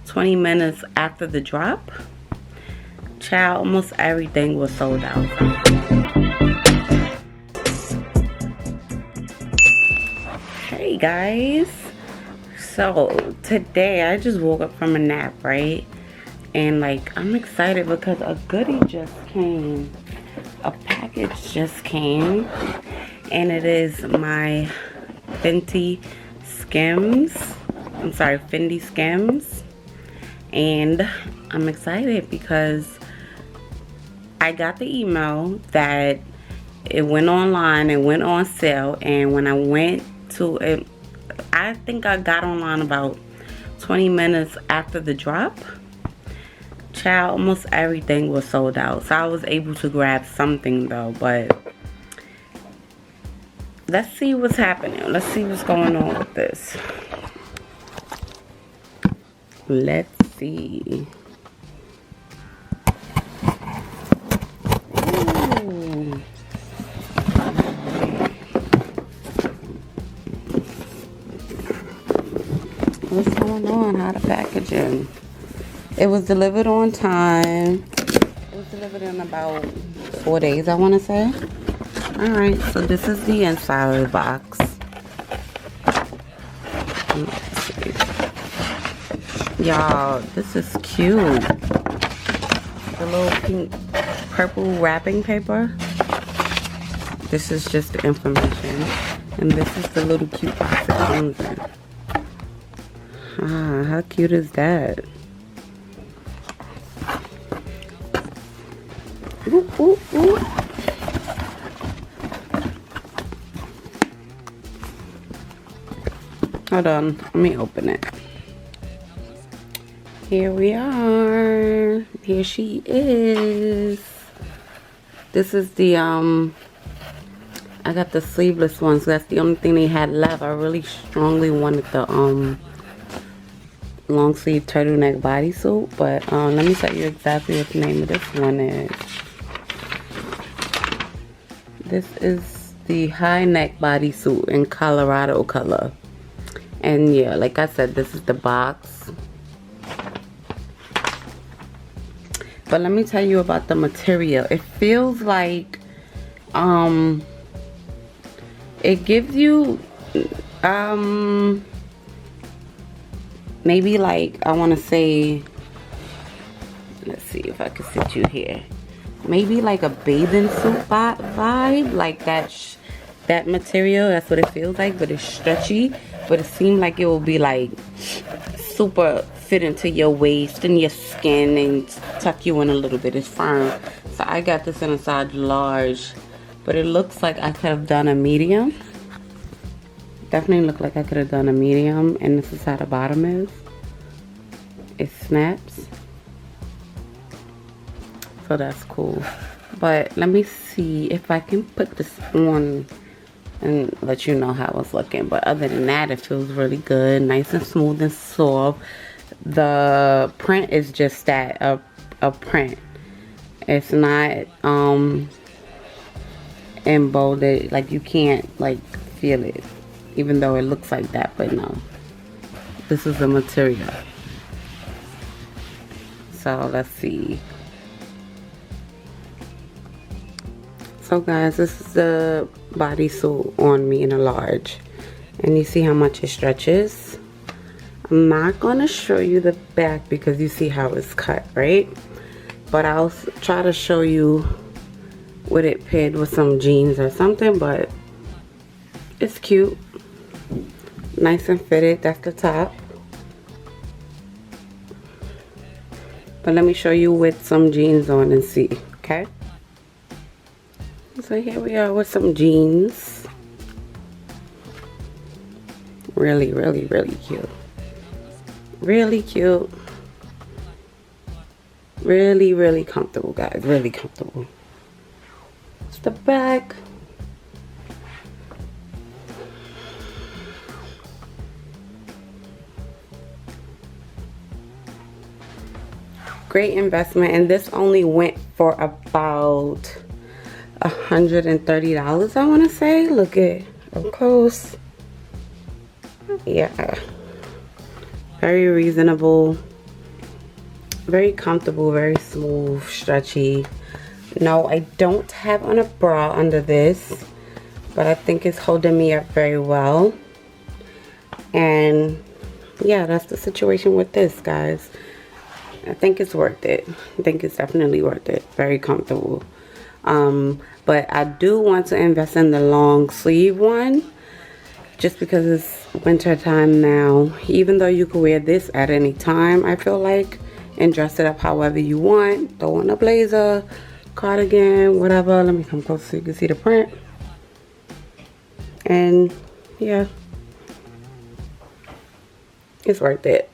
20 minutes after the drop. Child, almost everything was sold out. Hey guys, so today I just woke up from a nap, right? And like, I'm excited because a goodie just came. A package just came, and it is my Fendi SKIMS. And I'm excited because I got the email that it went online and went on sale, and when I went to it, I think I got online about 20 minutes after the drop. Child, almost everything was sold out, so I was able to grab something though. But let's see what's happening. Let's see what's going on with this. Let's see. Ooh. What's going on? How the packaging? It was delivered on time. It was delivered in about 4 days, I want to say. Alright, so this is the inside of the box. Let's see. Y'all, this is cute. The little pink, purple wrapping paper. This is just the information. And this is the little cute box it comes in. Ah, how cute is that? Ooh, ooh, ooh. Hold on, let me open it. Here we are. Here she is. This is the I got the sleeveless ones. So that's the only thing they had left. I really strongly wanted the long sleeve turtleneck bodysuit, but let me tell you exactly what the name of this one is. This is the high neck bodysuit in Colorado color. And yeah, like I said, this is the box. But let me tell you about the material. It feels like it gives you maybe like, I want to say, let's see if I can sit you here. Maybe like a bathing suit vibe, like that material. That's what it feels like, but it's stretchy. But it seemed like it will be like super fit into your waist and your skin and tuck you in a little bit. It's firm. So I got this in a size large, but it looks like I could have done a medium. Definitely look like I could have done a medium. And this is how the bottom is. It snaps. So that's cool. But let me see if I can put this on and let you know how it's looking. But other than that, it feels really good. Nice and smooth and soft. The print is just that, a print. It's not embolded. Like, you can't like feel it, even though it looks like that. But no, this is the material. So let's see. So guys, this is the bodysuit on me in a large, and you see how much it stretches. I'm not gonna show you the back because you see how it's cut, right? But I'll try to show you with it paired with some jeans or something. But it's cute, nice and fitted. That's the top. But let me show you with some jeans on and see, okay? So here we are with some jeans. Really, really, really cute. Really cute. Really, really comfortable, guys. Really comfortable. It's the back. Great investment, and this only went for about $130, I want to say. Look at up close. Yeah, very reasonable. Very comfortable, very smooth, stretchy. No, I don't have on a bra under this, but I think it's holding me up very well. And yeah, that's the situation with this, guys. I think it's worth it. I think it's definitely worth it. Very comfortable. But I do want to invest in the long sleeve one, just because it's winter time now. Even though you could wear this at any time, I feel like, and dress it up however you want. Throw on a blazer, cardigan, whatever. Let me come close so you can see the print. And yeah, it's worth it.